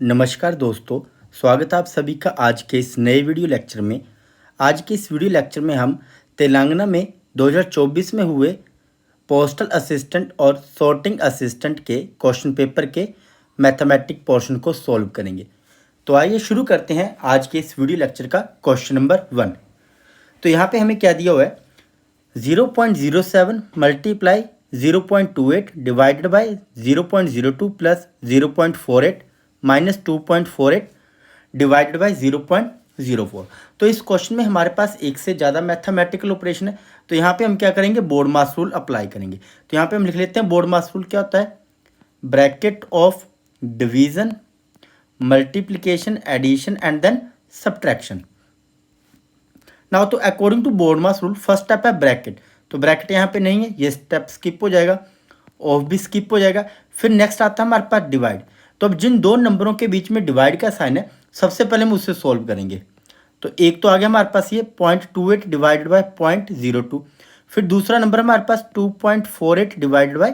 नमस्कार दोस्तों, स्वागत है आप सभी का आज के इस नए वीडियो लेक्चर में। आज के इस वीडियो लेक्चर में हम तेलंगाना में 2024 में हुए पोस्टल असिस्टेंट और सॉर्टिंग असिस्टेंट के क्वेश्चन पेपर के मैथमेटिक पोर्शन को सॉल्व करेंगे। तो आइए शुरू करते हैं आज के इस वीडियो लेक्चर का क्वेश्चन नंबर 1। तो यहाँ पे हमें क्या दिया हुआ है, 0.07 multiply 0.28 divided by 0.02 plus 0.48 minus 2.48 divided by 0.04। तो इस क्वेश्चन में हमारे पास एक से ज़्यादा मैथमेटिकल ऑपरेशन है। तो यहाँ पे हम क्या करेंगे, बोर्ड मास रूल अप्लाई करेंगे। तो यहाँ पे हम लिख लेते हैं बोर्ड मास रूल क्या होता है, bracket of division multiplication addition and then subtraction. Now तो according to BODMAS rule first step है ब्रैकेट। तो ब्रैकेट यहाँ पे नहीं है, ये स्टेप स्किप हो जाएगा, ऑफ भी स्किप हो जाएगा। फिर नेक्स्ट आता है हमारे पास डिवाइड। तो अब जिन दो नंबरों के बीच में डिवाइड का साइन है, सबसे पहले हम उससे सॉल्व करेंगे। तो एक तो आ गया हमारे पास ये 0.28 डिवाइडेड बाई 0.02। फिर दूसरा नंबर हमारे पास 2.48 डिवाइडेड बाई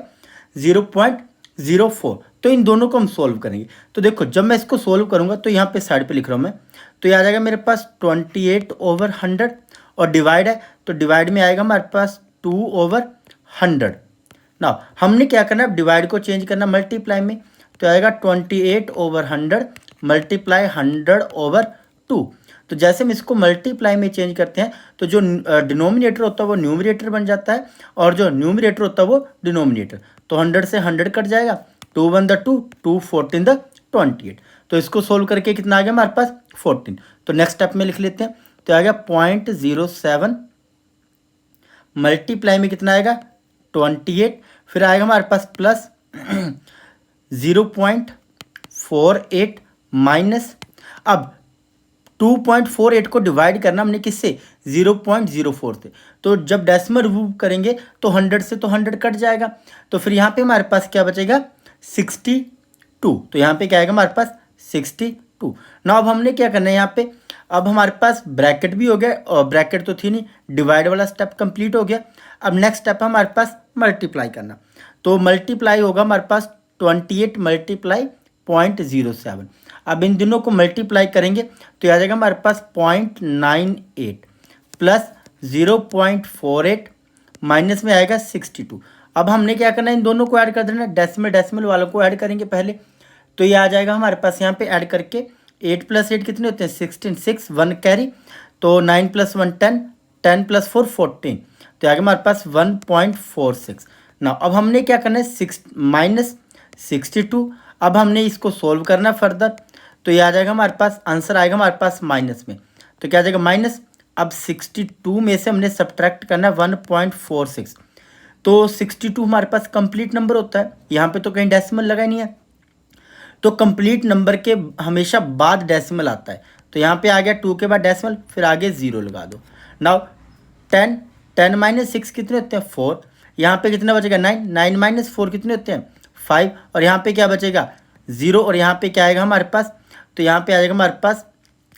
0.04। तो इन दोनों को हम सॉल्व करेंगे। तो देखो जब मैं इसको सॉल्व करूंगा तो यहाँ पे साइड पे लिख रहा हूँ मैं, तो ये आ जाएगा मेरे पास 28/100 और डिवाइड है तो डिवाइड में आएगा हमारे पास 2/100। ना हमने क्या करना है, डिवाइड को चेंज करना मल्टीप्लाई में, तो आएगा 28/100 मल्टीप्लाई 100/2। तो जैसे हम इसको मल्टीप्लाई में चेंज करते हैं तो जो डिनोमिनेटर होता है वो न्यूमरेटर बन जाता है और जो न्यूमरेटर होता है वो डिनोमिनेटर। तो 100 से 100 कट जाएगा, 2 1 द 2, 2 14 द 28। तो इसको सोल्व करके कितना आ गया हमारे पास 14। तो नेक्स्ट स्टेप में लिख लेते हैं, तो आ गया 0.07 मल्टीप्लाई में कितना आएगा 28, फिर आएगा हमारे पास प्लस 0.48 माइनस, अब 2.48 को डिवाइड करना हमने किससे, 0.04 से। तो जब डेसिमल रिमूव करेंगे तो 100 से तो 100 कट जाएगा, तो फिर यहाँ पे हमारे पास क्या बचेगा 62। तो यहाँ पे क्या आएगा हमारे पास 62। ना अब हमने क्या करना है यहाँ पे, अब हमारे पास ब्रैकेट भी हो गया और ब्रैकेट तो थी नहीं, डिवाइड वाला स्टेप कंप्लीट हो गया। अब नेक्स्ट स्टेप है हमारे पास मल्टीप्लाई करना। तो मल्टीप्लाई होगा हमारे पास 28 मल्टीप्लाई 0.07। अब इन दोनों को मल्टीप्लाई करेंगे तो आ जाएगा हमारे पास 0.98 प्लस 0.48 माइनस में आएगा 62। अब हमने क्या करना है, इन दोनों को ऐड कर देना, डेसिमल वालों को ऐड करेंगे पहले। तो ये आ जाएगा हमारे पास यहाँ पे ऐड करके 8 + 8 कितने होते हैं 16, 6 1 कैरी, तो 9 + 1 10, 10 + 4 14। तो आगे हमारे पास 1.46। ना अब हमने क्या करना है माइनस 62। अब हमने इसको सोल्व करना फर्दर, तो ये आ जाएगा हमारे पास आंसर आएगा हमारे पास माइनस में। तो क्या आ जाएगा माइनस, अब 62 में से हमने सब्ट्रैक्ट करना है 1.46। तो 62 हमारे पास कंप्लीट नंबर होता है, यहाँ पे तो कहीं डेसिमल लगा ही नहीं है। तो कंप्लीट नंबर के हमेशा बाद डेसिमल आता है, तो यहाँ पे आ गया 2 के बाद डेसिमल, फिर आगे 0 लगा दो। नाउ 10 - 6 कितने होते हैं 4, यहाँ पे कितना बचेगा 9, 9 - 4 कितने होते हैं 5, और यहाँ पे क्या बचेगा 0, और यहाँ पे क्या आएगा हमारे पास, तो यहाँ पे आ जाएगा हमारे पास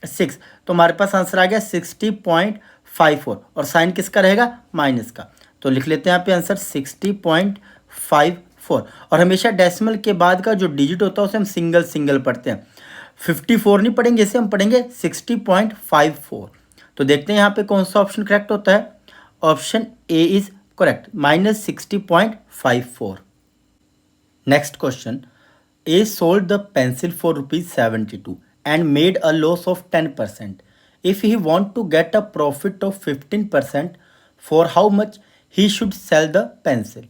6। तो हमारे पास आंसर आ गया 60.54 और साइन किसका रहेगा माइनस का। तो लिख लेते हैं यहाँ पे आंसर 60.54। और हमेशा डेसिमल के बाद का जो डिजिट होता है उसे हम सिंगल पढ़ते हैं, 54 नहीं पढ़ेंगे, इसे हम पढ़ेंगे 60.54। तो देखते हैं यहाँ पे कौन सा ऑप्शन करेक्ट होता है। Option A is correct, -60.54। Next question, A sold the pencil for ₹72 and made a loss of 10%. If he want to get a profit of 15%, for how much he should sell the pencil?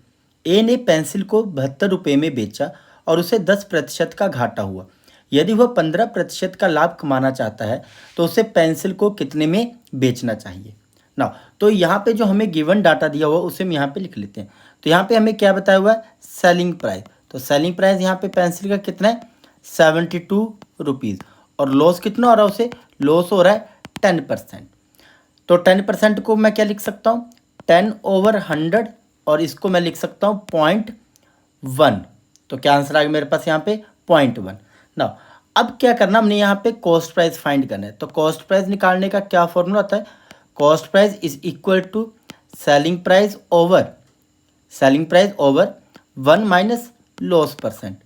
A ने pencil को 72 रुपये में बेचा और उसे 10% का घाटा हुआ। यदि वह 15% का लाभ कमाना चाहता है तो उसे पेंसिल को कितने में बेचना चाहिए ना। तो यहाँ पे जो हमें गिवन डाटा दिया हुआ उसे हम यहाँ पे लिख लेते हैं। तो यहाँ पे हमें क्या बताया हुआ है, सेलिंग प्राइस। तो सेलिंग प्राइस यहाँ पे पेंसिल का कितना है 72 रुपीज़, और लॉस कितना हो रहा है उसे, लॉस हो रहा है 10%। तो 10% को मैं क्या लिख सकता हूँ 10/100, और इसको मैं लिख सकता हूँ 0.1। तो क्या आंसर आ गया मेरे पास यहाँ पे 0.1 ना। अब क्या करना, हमने यहाँ पे कॉस्ट प्राइस फाइंड करना है। तो कॉस्ट प्राइस निकालने का क्या फॉर्मूला होता है, cost price is equal to selling price over 1 minus loss percent.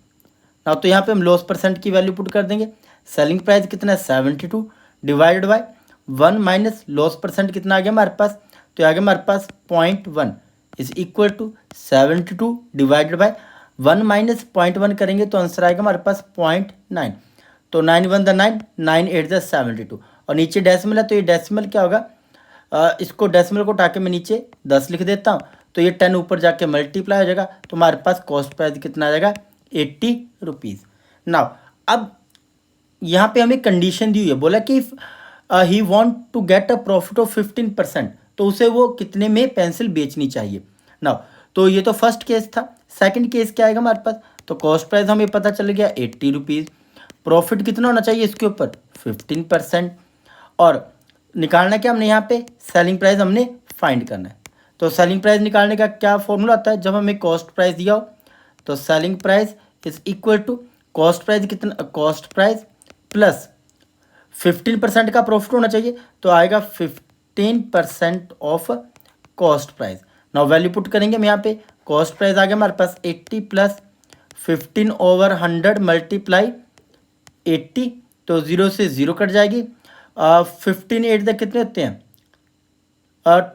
ना, तो यहाँ पे हम लॉस परसेंट की वैल्यू पुट कर देंगे। सेलिंग प्राइस कितना है 72 divided by 1 minus loss percent कितना आ गया हमारे पास, तो आ गया हमारे पास 0.1 is equal to 72 divided by 1 minus 0.1 करेंगे तो आंसर आएगा हमारे पास 0.9। तो 9 1 द 9, 9 8 द 72, और नीचे डेसिमल है तो ये डेसिमल क्या होगा, इसको डेसिमल को उठा के मैं नीचे 10 लिख देता हूँ, तो ये 10 ऊपर जाके मल्टीप्लाई हो जाएगा, तो हमारे पास कॉस्ट प्राइस कितना आ जाएगा 80 रुपीज़। नाउ अब यहाँ पे हमें कंडीशन दी हुई है, बोला कि he want to get a profit of 15%, तो उसे वो कितने में पेंसिल बेचनी चाहिए। नाउ तो ये तो फर्स्ट केस था। सेकंड केस क्या आएगा हमारे पास, तो कॉस्ट प्राइस हमें पता चल गया 80 रुपीज़, प्रॉफिट कितना होना चाहिए इसके ऊपर 15%, और निकालना क्या हमने यहाँ पे सेलिंग प्राइस हमने फाइंड करना है। तो सेलिंग प्राइस निकालने का क्या फॉर्मूला आता है, जब हमें कॉस्ट प्राइस दिया हो तो selling price is equal to cost price कितना, कॉस्ट प्राइस प्लस 15% का प्रॉफिट होना चाहिए, तो आएगा 15% of cost price. Now value put करेंगे हम यहाँ पे, कॉस्ट प्राइस आ गया हमारे पास 80 प्लस 15/100 मल्टीप्लाई 80, तो 0 से 0 कट जाएगी। 15 8 द कितने होते हैं,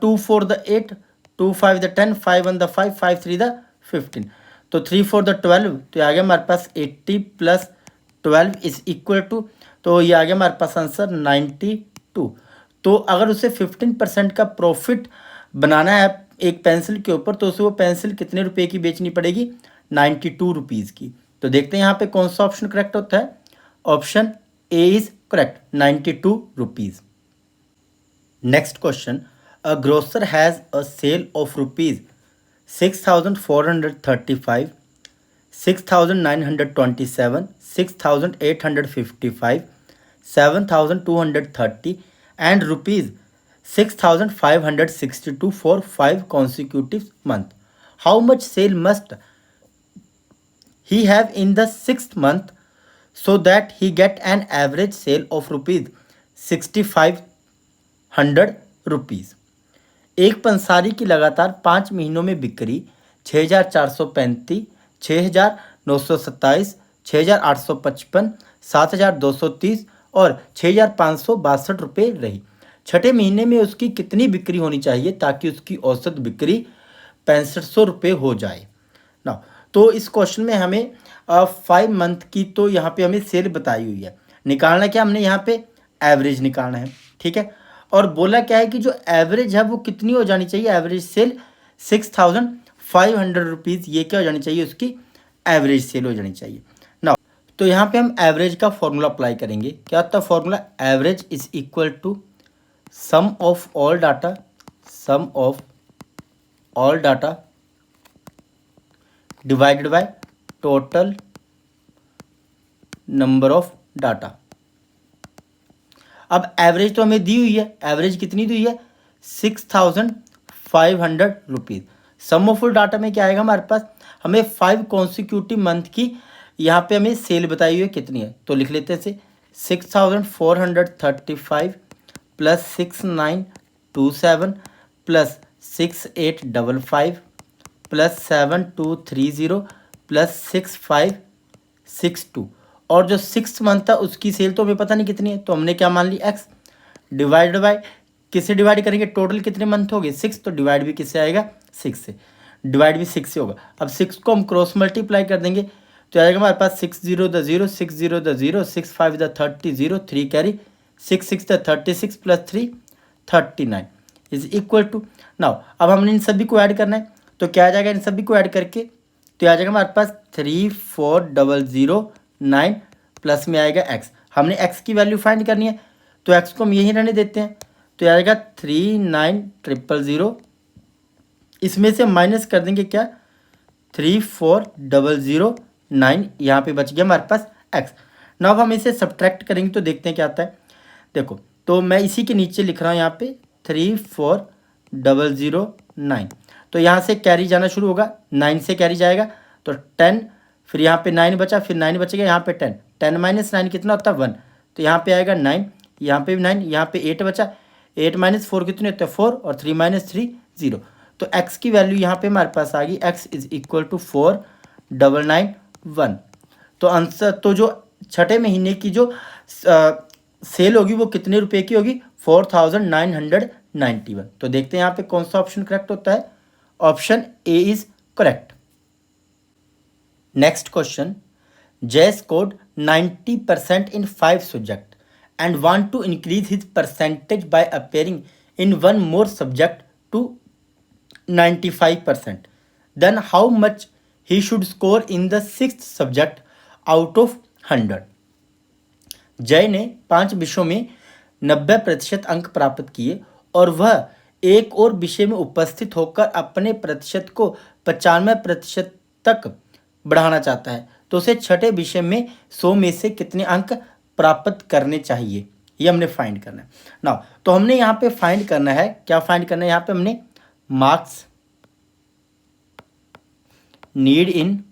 2 4 द 8, 2 5 द 10, 5 1 द 5, 5 3 द 15, तो 3 4 द 12, तो आ गया हमारे पास 80 प्लस 12 इज इक्वल टू, तो ये आ गया हमारे पास आंसर 92। तो अगर उसे 15% का प्रॉफिट बनाना है एक पेंसिल के ऊपर, तो उसे वो पेंसिल कितने रुपए की बेचनी पड़ेगी 92 रुपीज़ की। तो देखते हैं यहाँ पे कौन सा ऑप्शन करेक्ट होता है, option A is correct 92 rupees. Next question, a grocer has a sale of rupees 6435, 6927, 6855, 7230 and rupees 6562 for 5 consecutive months. How much sale must he have in the 6th month so that he get an average sale of rupees 6500 rupees? एक पंसारी की लगातार 5 महीनों में बिक्री 6435, 6927, 6855, 7230 और 6562 रुपये रही। छठे महीने में उसकी कितनी बिक्री होनी चाहिए ताकि उसकी औसत बिक्री 6500 रुपये हो जाए ना। तो इस क्वेश्चन में हमें 5 मंथ की तो यहाँ पे हमें सेल बताई हुई है, निकालना क्या हमने यहाँ पे एवरेज निकालना है, ठीक है। और बोला क्या है कि जो एवरेज है वो कितनी हो जानी चाहिए, एवरेज सेल 6500 रुपीज़, ये क्या हो जानी चाहिए उसकी एवरेज सेल हो जानी चाहिए ना। तो यहाँ पे हम एवरेज का फॉर्मूला अप्लाई करेंगे। क्या होता है formula, average is equal to sum of all data, sum of all data divided by total number of data. अब एवरेज तो हमें दी हुई है, एवरेज कितनी दी हुई है 6500 rupees. Sum of all data में क्या आएगा हमारे पास, हमें 5 कॉन्सिक्यूटिव मंथ की यहाँ पे हमें सेल बताई हुई है कितनी है, तो लिख लेते हैं से 6435 प्लस 6927 प्लस 6855 प्लस 7230 प्लस 6562, और जो 6 मंथ था उसकी सेल तो हमें पता नहीं कितनी है, तो हमने क्या मान ली x डिवाइडेड बाय, किससे डिवाइड करेंगे, टोटल कितने मंथ हो गए 6, तो डिवाइड भी किससे आएगा 6 से, डिवाइड भी 6 से होगा। अब 6 को हम क्रॉस मल्टीप्लाई कर देंगे तो आएगा हमारे पास 6 0 द 0, 6 0 द 0, 6 5 द 30, 0 3 कैरी, 6 6 द 36 plus 3 39 is equal to. Now अब हमने इन सभी को ऐड करना है, तो क्या आ जाएगा इन सभी को ऐड करके, तो आ जाएगा हमारे पास 34009 प्लस में आएगा x। हमने x की वैल्यू फाइंड करनी है, तो x को हम यहीं रहने देते हैं, तो आएगा 39000, इसमें से माइनस कर देंगे क्या 34009, यहाँ पे बच गया हमारे पास x। नाउ अब हम इसे सब्ट्रैक्ट करेंगे तो देखते हैं क्या आता है। देखो तो मैं इसी के नीचे लिख रहा हूँ यहाँ पे 34009, तो यहाँ से कैरी जाना शुरू होगा, 9 से कैरी जाएगा तो 10, फिर यहाँ पे 9 बचा, फिर 9 बचेगा, यहाँ पे 10, 10 माइनस 9 कितना होता है 1, तो यहाँ पे आएगा 9, यहाँ पे भी 9, यहाँ पे 8 बचा, 8 माइनस 4 कितने होते हैं 4, और 3 माइनस 3 0, तो x की वैल्यू यहाँ पे हमारे पास आ गई, x इज इक्वल टू 4991। तो आंसर तो जो छठे महीने की जो सेल होगी वो कितने रुपए की होगी? 4991। तो देखते हैं यहाँ पे कौन सा ऑप्शन करेक्ट होता है। Option A is correct. Next question, जय scored 90% in 5 subject and want to increase his percentage by appearing in one more subject to 95%. Then how much he should score in the 6th subject out of 100? जय ने 5 विषयों में 90% अंक प्राप्त किए और वह एक और विषय में उपस्थित होकर अपने प्रतिशत को 95% तक बढ़ाना चाहता है, तो उसे छठे विषय में 100 में से कितने अंक प्राप्त करने चाहिए, ये हमने फाइंड करना है ना। तो हमने यहाँ पे फाइंड करना है, क्या फाइंड करना है यहाँ पे हमने? Marks need in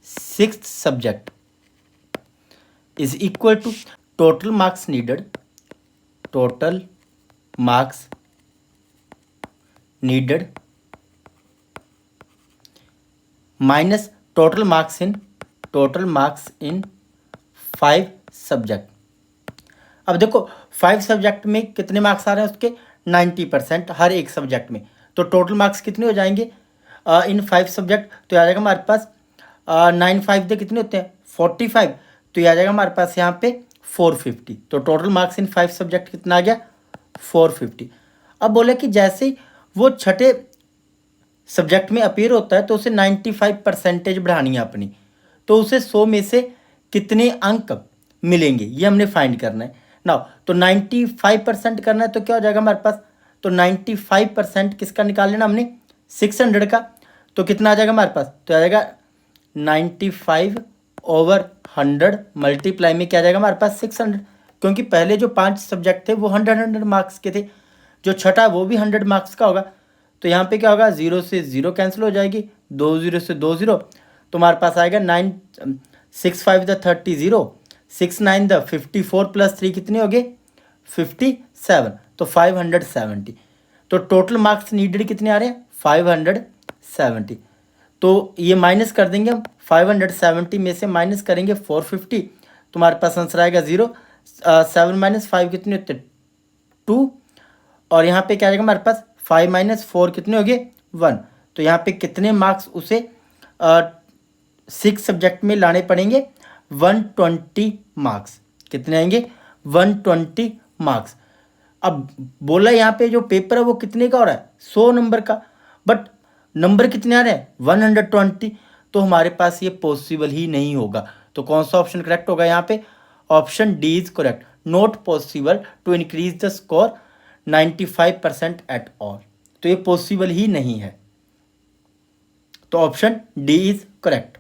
6th subject is equal to total marks needed minus total marks in 5 subject. अब देखो 5 सब्जेक्ट में कितने मार्क्स आ रहे हैं उसके? 90% हर एक सब्जेक्ट में। तो टोटल मार्क्स कितने हो जाएंगे इन 5 सब्जेक्ट? तो आ जाएगा हमारे पास 9 5 दे कितने होते हैं? 45। तो ये आ जाएगा हमारे पास यहाँ पे 450। तो टोटल मार्क्स इन 5 सब्जेक्ट कितना आ गया? 450। अब बोले कि जैसे ही वो छठे सब्जेक्ट में अपीयर होता है तो उसे 95% बढ़ानी है अपनी, तो उसे 100 में से कितने अंक मिलेंगे ये हमने फाइंड करना है ना। तो 95% करना है तो क्या हो जाएगा हमारे पास? तो 95% किसका निकाल लेना हमने? 600 का। तो कितना आ जाएगा हमारे पास? तो आ जाएगा 95/100 मल्टीप्लाई में क्या आ जाएगा हमारे पास? 600। क्योंकि पहले जो 5 सब्जेक्ट थे वो 100 मार्क्स के थे, जो छठा वो भी 100 मार्क्स का होगा। तो यहाँ पे क्या होगा? 0 से 0 कैंसिल हो जाएगी, 2 0 से 2 0। तो हमारे पास आएगा 9 6 5 द 30, 6 9 द 54 प्लस 3 कितने हो गए? 57। तो 570। तो टोटल मार्क्स नीडेड कितने आ रहे हैं? 570। तो ये माइनस कर देंगे हम, 570 में से माइनस करेंगे 450। तो हमारे पास आंसर आएगा 0। 7 - 5 कितने होते? 2। और यहाँ पे क्या आएगा हमारे पास? 5 - 4 कितने हो गए? 1। तो यहाँ पे कितने मार्क्स उसे 6 सब्जेक्ट में लाने पड़ेंगे? 120 मार्क्स। कितने आएंगे? 120 मार्क्स। अब बोला यहाँ पे जो पेपर है वो कितने का हो रहा है? 100 नंबर का, बट नंबर कितने आ रहे हैं? 120। तो हमारे पास ये पॉसिबल ही नहीं होगा। तो कौन सा ऑप्शन करेक्ट होगा यहाँ पे? Option D is correct. Not possible to increase the score 95% at all. तो ये पॉसिबल ही नहीं है। तो option D is correct.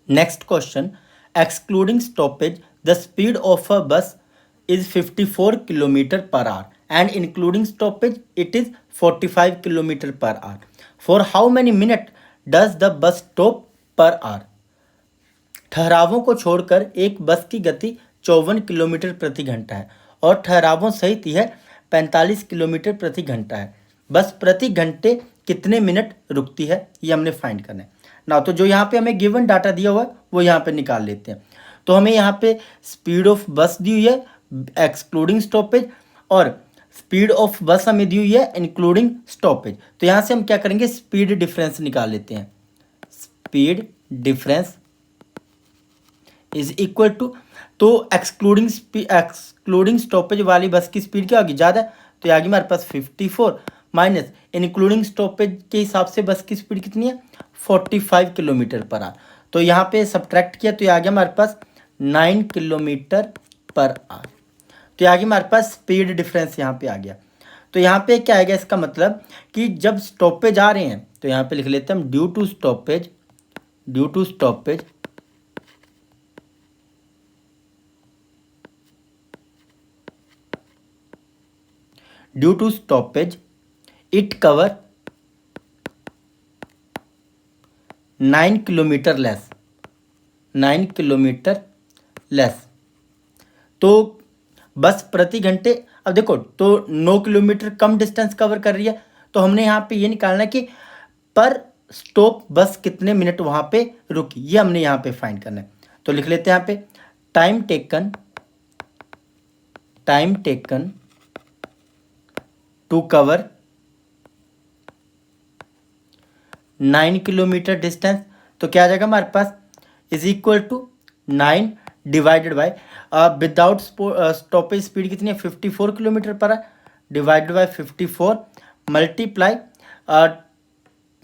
Next question, excluding stoppage the speed of a bus is 54 kilometre per hour and including stoppage it is 45 kilometre per hour. For how many minutes does the bus stop per hour? ठहरावों को छोड़कर एक बस की गति 54 kilometre प्रति घंटा है और ठहरावों सहित यह 45 किलोमीटर प्रति घंटा है। बस प्रति घंटे कितने मिनट रुकती है ये हमने फाइंड करना है ना। तो जो यहाँ पे हमें गिवन डाटा दिया हुआ है वो यहाँ पे निकाल लेते हैं। तो हमें यहाँ पे स्पीड ऑफ बस दी हुई है एक्सक्लूडिंग स्टॉपेज और स्पीड ऑफ बस हमें दी हुई है इंक्लूडिंग स्टॉपेज। तो यहाँ से हम क्या करेंगे? स्पीड डिफरेंस निकाल लेते हैं। Speed difference is equal to, तो एक्सक्लूडिंग स्टॉपेज वाली बस की स्पीड क्या होगी? ज़्यादा, तो आगे हमारे पास 54 माइनस इंक्लूडिंग स्टॉपेज के हिसाब से बस की स्पीड कितनी है? 45 किलोमीटर पर आवर। तो यहाँ पे सब्ट्रैक्ट किया तो ये आ गया हमारे पास 9 किलोमीटर पर आवर। तो ये आ गया हमारे पास स्पीड डिफरेंस यहाँ पे आ गया। तो यहाँ पे क्या आएगा? इसका मतलब कि जब स्टॉपेज आ रहे हैं तो यहाँ पे लिख लेते हैं हम due to stoppage it cover 9 kilometre less. तो बस प्रति घंटे, अब देखो तो 9 किलोमीटर कम डिस्टेंस कवर कर रही है, तो हमने यहाँ पे ये निकालना है कि पर स्टॉप बस कितने मिनट वहाँ पे रुकी, ये हमने यहाँ पे फाइंड करना है। तो लिख लेते हैं यहाँ पे time taken to cover 9 kilometre distance. तो क्या आ जाएगा हमारे पास, is equal to 9 divided by without stoppage speed कितनी है 54 kilometre per our, divided by 54 multiply,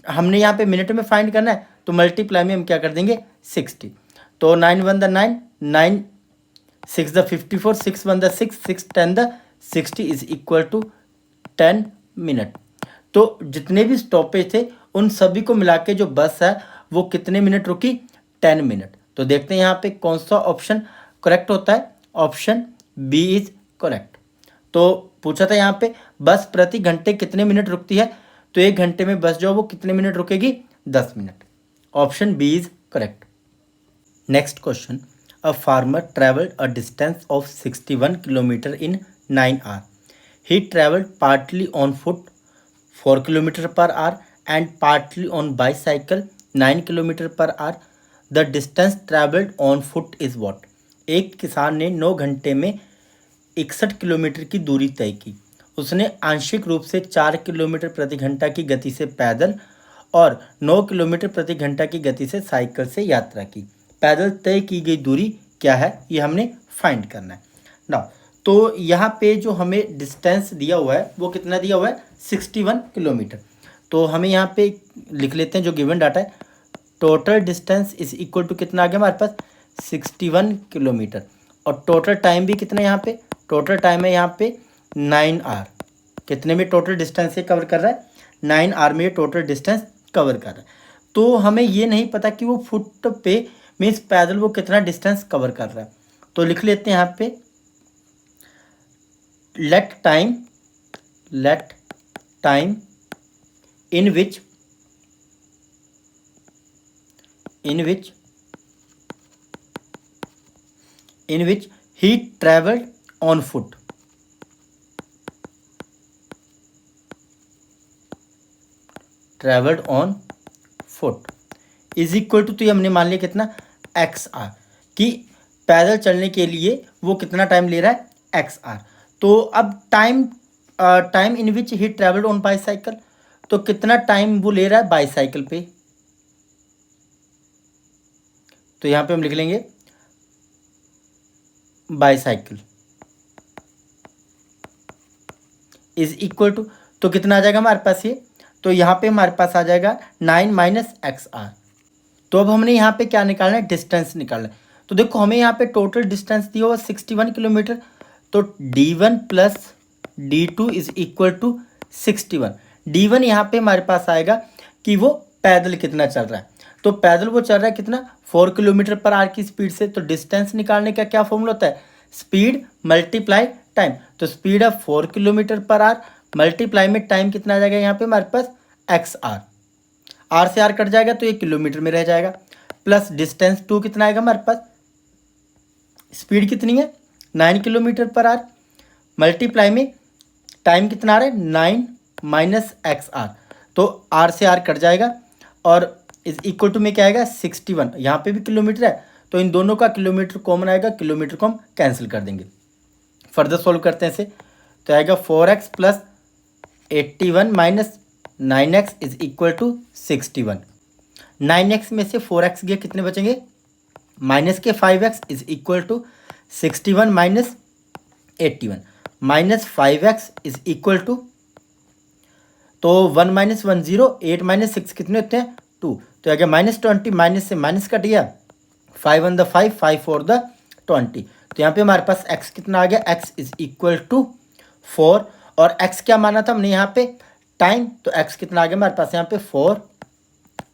हमने यहाँ पे मिनट में फाइंड करना है तो मल्टीप्लाई में हम क्या कर देंगे 60। तो 9 1 द 9, 9 6 द 54, 6 1 द 6, 6 10 द 60 इज इक्वल टू 10 मिनट। तो जितने भी स्टॉपेज थे उन सभी को मिला के जो बस है वो कितने मिनट रुकी, 10 मिनट। तो देखते हैं यहाँ पे कौन सा ऑप्शन करेक्ट होता है, ऑप्शन बी इज करेक्ट। तो पूछा था यहाँ पे बस प्रति घंटे कितने मिनट रुकती है, तो 1 घंटे में बस जो वो कितने मिनट रुकेगी, 10 minute. Option B is correct. Next question, a farmer travelled a distance of 61 kilometre in 9 hour. He travelled partly on foot 4 kilometre per hour and partly on bicycle 9 kilometre per hour. The distance travelled on foot is what. एक किसान ने 9 घंटे में 61 kilometre की दूरी तय की। उसने आंशिक रूप से 4 किलोमीटर प्रति घंटा की गति से पैदल और 9 किलोमीटर प्रति घंटा की गति से साइकिल से यात्रा की। पैदल तय की गई दूरी क्या है, ये हमने फाइंड करना है ना। तो यहाँ पे जो हमें डिस्टेंस दिया हुआ है वो कितना दिया हुआ है, 61 किलोमीटर। तो हमें यहाँ पे लिख लेते हैं जो गिवन डाटा है, total distance is equal to कितना आ गया हमारे पास, 61 किलोमीटर। और टोटल टाइम भी कितना है यहाँ पे, टोटल टाइम है यहाँ पे 9 आवर। कितने में टोटल डिस्टेंस ये कवर कर रहा है, 9 आवर में ये टोटल डिस्टेंस कवर कर रहा है। तो हमें ये नहीं पता कि वो फुट पे मीन्स पैदल वो कितना डिस्टेंस कवर कर रहा है। तो लिख लेते हैं यहाँ पे let time in which he travelled on foot is equal to, तो ये हमने मान लिया कितना, एक्स आर, कि पैदल चलने के लिए वो कितना टाइम ले रहा है, एक्स आर। तो अब time in which he travelled on bicycle, तो कितना टाइम वो ले रहा है बाईसाइकिल पे। तो यहाँ पे हम लिख लेंगे बाईसाइकिल इज इक्वल टू, तो कितना आ जाएगा हमारे पास ये, तो यहाँ पे हमारे पास आ जाएगा 9 माइनस एक्स आर। तो अब हमने यहाँ पे क्या निकालना है, डिस्टेंस निकालना है। तो देखो हमें यहाँ पे टोटल डिस्टेंस दिया हुआ 61 किलोमीटर, तो d1 plus d2 is equal to 61। d1 यहाँ पे हमारे पास आएगा कि वो पैदल कितना चल रहा है, तो पैदल वो चल रहा है कितना, 4 किलोमीटर पर आवर की स्पीड से। तो डिस्टेंस निकालने का क्या फॉर्मूला होता है, स्पीड मल्टीप्लाई टाइम। तो स्पीड है 4 किलोमीटर पर आवर मल्टीप्लाई में टाइम कितना आ जाएगा यहाँ पे हमारे पास, एक्स आर। आर से आर कट जाएगा तो ये किलोमीटर में रह जाएगा, प्लस डिस्टेंस 2 कितना आएगा हमारे पास, स्पीड कितनी है 9 किलोमीटर पर आवर मल्टीप्लाई में टाइम कितना आ रहा है 9 माइनस एक्स आर। तो आर से आर कट जाएगा और इज इक्वल टू में क्या आएगा 61। यहाँ पे भी किलोमीटर है तो इन दोनों का किलोमीटर कॉमन आएगा, किलोमीटर को हम कैंसिल कर देंगे। फर्दर सॉल्व करते हैं इसे, तो आएगा 4x plus 81 minus 9x is equal to 61। 9x में से 4x गया, कितने बचेंगे, माइनस के 5x is equal to 61 minus 81 minus 5x is equal to, तो 1 माइनस 1 0, 8 माइनस 6 कितने होते हैं 2। तो आ गया -20, माइनस से माइनस कट गया, 5 1 द 5, 5 4 द 20। तो यहाँ पे हमारे पास x कितना आ गया, x इज इक्वल टू 4। और x क्या माना था हमने यहाँ पे, टाइम। तो x कितना आ गया हमारे पास यहाँ पे 4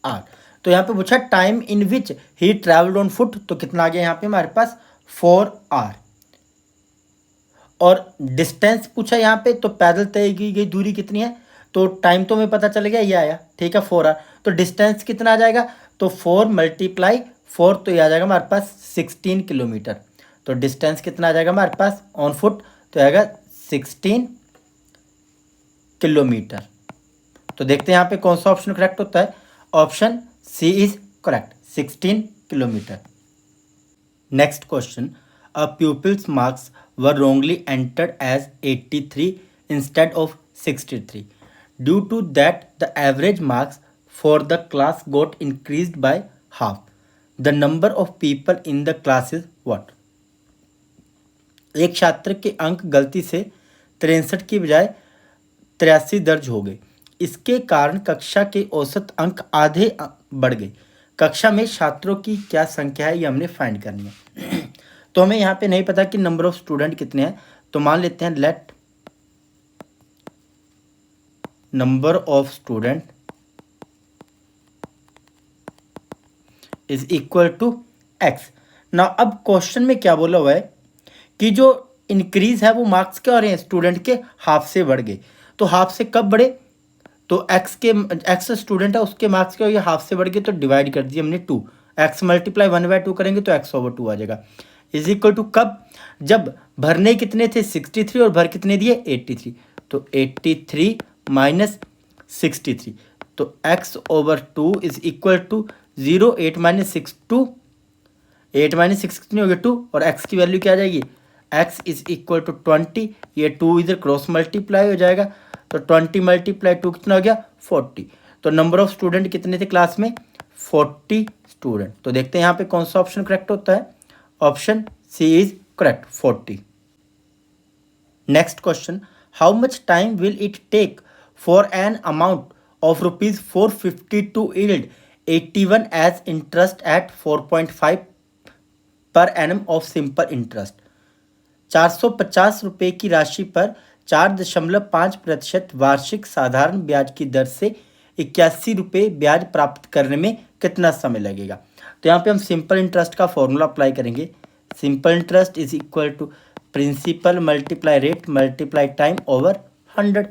आर। तो यहाँ पे पूछा time in which he travelled on foot, तो कितना आ गया यहाँ पे हमारे पास 4 आर। और डिस्टेंस पूछा यहाँ पे, तो पैदल तय की गई दूरी कितनी है, तो टाइम तो हमें पता चल गया, ये आया ठीक है 4 आर। तो डिस्टेंस कितना आ जाएगा, तो 4 मल्टीप्लाई 4, तो ये आ जाएगा हमारे पास 16 किलोमीटर। तो डिस्टेंस कितना आ जाएगा हमारे पास ऑन फुट, तो आएगा 16 किलोमीटर। तो देखते हैं यहाँ पे कौन सा ऑप्शन करेक्ट होता है, option C is correct, 16 kilometre. Next question, a pupil's marks were wrongly entered as 83 instead of 63. Due to that, the average marks for the class got increased by half. The number of people in the class is what? एक छात्र के अंक गलती से 63 की बजाय 83 दर्ज हो गए। इसके कारण कक्षा के औसत अंक आधे बढ़ गए। कक्षा में छात्रों की क्या संख्या है, ये हमने फाइंड करनी है। तो हमें यहाँ पे नहीं पता कि नंबर ऑफ स्टूडेंट कितने हैं, तो मान लेते हैं let number of student is equal to x. ना अब क्वेश्चन में क्या बोला हुआ है कि जो इंक्रीज है वो मार्क्स क्या हो रहे हैं, स्टूडेंट के हाफ से बढ़ गए। तो हाफ से कब बढ़े, तो एक्स स्टूडेंट है उसके मार्क्स क्या हो गए, हाफ से बढ़ गए, तो डिवाइड कर दिए हमने 2। एक्स मल्टीप्लाई 1/2 करेंगे तो x/2 आ जाएगा। इज इक्वल टू कब, जब भरने कितने थे 63 और भर कितने दिए 83, तो 83 माइनस 63, तो x/2 is equal to 0। 8 minus 6 2, 8 minus 6 कितनी हो गई 2, और x की वैल्यू क्या आ जाएगी, x इज इक्वल टू 20। ये 2 इधर क्रॉस मल्टीप्लाई हो जाएगा, तो 20 मल्टीप्लाई 2 कितना हो गया 40। तो नंबर ऑफ स्टूडेंट कितने थे क्लास में, 40 स्टूडेंट। तो देखते हैं यहाँ पे कौन सा ऑप्शन करेक्ट होता है, option C is correct, 40। Next question, how much time will it take for an amount of ₹450 to yield 81 as interest at 4.5 per annum of simple interest. 450 रुपये की राशि पर 4.5% वार्षिक साधारण ब्याज की दर से 81 रुपये ब्याज प्राप्त करने में कितना समय लगेगा। तो यहाँ पे हम सिंपल इंटरेस्ट का फॉर्मूला अप्लाई करेंगे। Simple interest is equal to principal multiply rate multiply time over 100।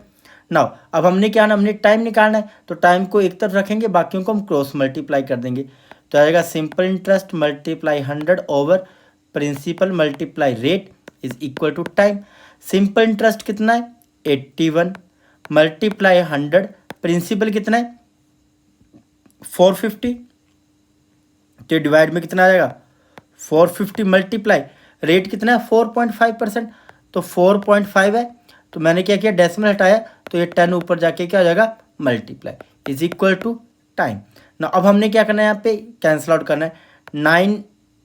Now अब हमने क्या, हमने टाइम निकालना है, तो टाइम को एक तरफ रखेंगे, बाकियों को हम क्रॉस मल्टीप्लाई कर देंगे। तो आएगा simple interest multiply 100 over principal multiply rate is equal to time. Simple interest कितना है 81 मल्टीप्लाई 100, प्रिंसिपल कितना है 450, तो डिवाइड में कितना आ जाएगा 450 मल्टीप्लाई रेट कितना है 4.5%, तो 4.5 है, तो मैंने क्या किया डेसिमल हटाया, तो ये 10 ऊपर जाके क्या हो जाएगा multiply is equal to time. ना अब हमने क्या करना है, यहाँ पे कैंसिल आउट करना है।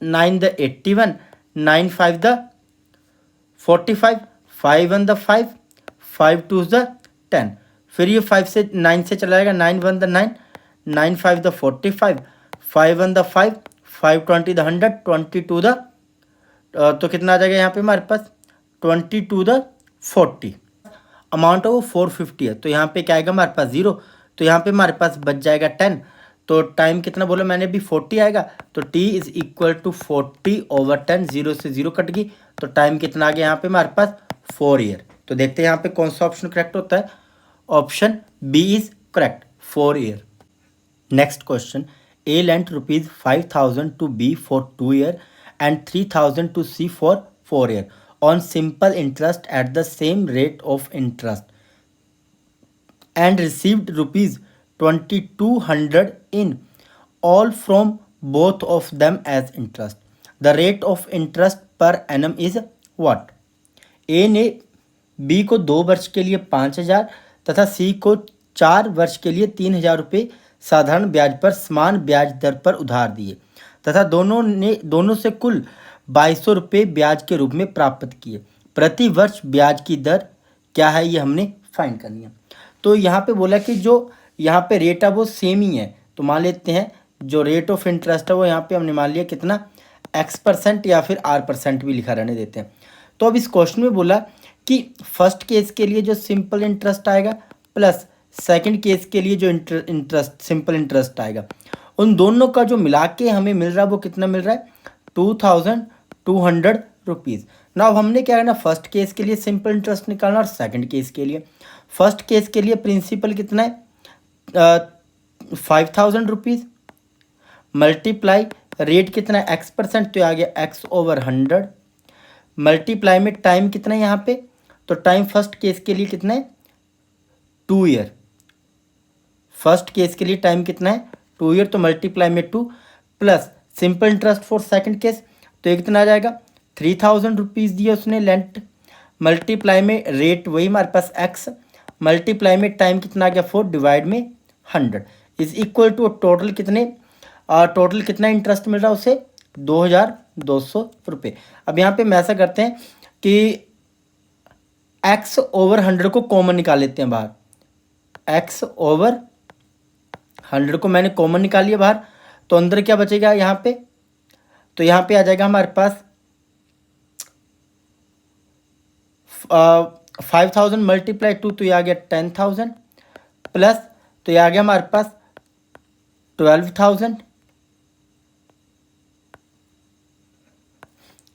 9 द 81, 9 5 द 45, 5 1 द 5, 5 2 द 10, फिर ये 5 से 9 से चला जाएगा, 9 1 द 9, 9 5 द 45, 5 1 द 5, 5 20 द 100, 22 द तो कितना आ जाएगा यहाँ पे हमारे पास 22 द 40। अमाउंट है वो 450 है, तो यहाँ पे क्या आएगा हमारे पास 0, तो यहाँ पे हमारे पास बच जाएगा 10। तो टाइम कितना बोला मैंने अभी 40 आएगा, तो t is equal to 40 over 10, 0 से 0 कट गई, तो टाइम कितना आ गया यहाँ पे हमारे पास 4 ईयर। तो देखते हैं यहाँ पे कौन सा ऑप्शन करेक्ट होता है, option B is correct, 4 year. Next question, A lent ₹5,000 to B for 2 year and 3,000 to C for 4 year on simple interest at the same rate of interest and received ₹2,200 in all from both of them as interest. The rate of interest per annum is what? A ने B को 2 वर्ष के लिए 5,000 तथा C को 4 वर्ष के लिए 3,000 रुपये साधारण ब्याज पर समान ब्याज दर पर उधार दिए तथा दोनों से कुल 2,200 रुपये ब्याज के रूप में प्राप्त किए। प्रति वर्ष ब्याज की दर क्या है, ये हमने फाइंड करनी है। तो यहाँ पे बोला कि जो यहाँ पे रेट है वो सेम ही है, तो मान लेते हैं जो रेट ऑफ इंटरेस्ट है वो यहाँ पे हमने मान लिया कितना x% या फिर r% भी लिखा रहने देते हैं। तो अब इस क्वेश्चन में बोला कि फर्स्ट केस के लिए जो सिंपल इंटरेस्ट आएगा प्लस सेकंड केस के लिए जो इंटरेस्ट सिंपल इंटरेस्ट आएगा, उन दोनों का जो मिला के हमें मिल रहा है वो कितना मिल रहा है 2,200 रुपीज़। ना अब हमने क्या करना, फर्स्ट केस के लिए सिंपल इंटरेस्ट निकालना और सेकंड केस के लिए। फर्स्ट केस के लिए प्रिंसिपल कितना है 5,000 रुपीज़ मल्टीप्लाई रेट कितना है x%, तो आ गया x/100 मल्टीप्लाई में टाइम कितना है यहाँ पे, तो टाइम फर्स्ट केस के लिए कितना है 2 ईयर। फर्स्ट केस के लिए टाइम कितना है 2 ईयर तो मल्टीप्लाई में 2 plus simple interest for second case, तो ये कितना आ जाएगा 3000 रुपीज़ दिया उसने लेंथ, मल्टीप्लाई में रेट वही हमारे पास x, मल्टीप्लाई में टाइम कितना आ गया 4 डिवाइड में 100 इज इक्वल टू टोटल कितने, टोटल कितना इंटरेस्ट मिल रहा है उसे 2200 रुपये। अब यहाँ पे हम ऐसा करते हैं कि x ओवर 100 को कॉमन निकाल लेते हैं बाहर, x ओवर 100 को मैंने कॉमन निकाल लिया बाहर, तो अंदर क्या बचेगा यहाँ पे, तो यहाँ पे आ जाएगा हमारे पास 5000 मल्टीप्लाई 2 तो ये आ गया 10,000 प्लस, तो ये आ गया हमारे पास 12,000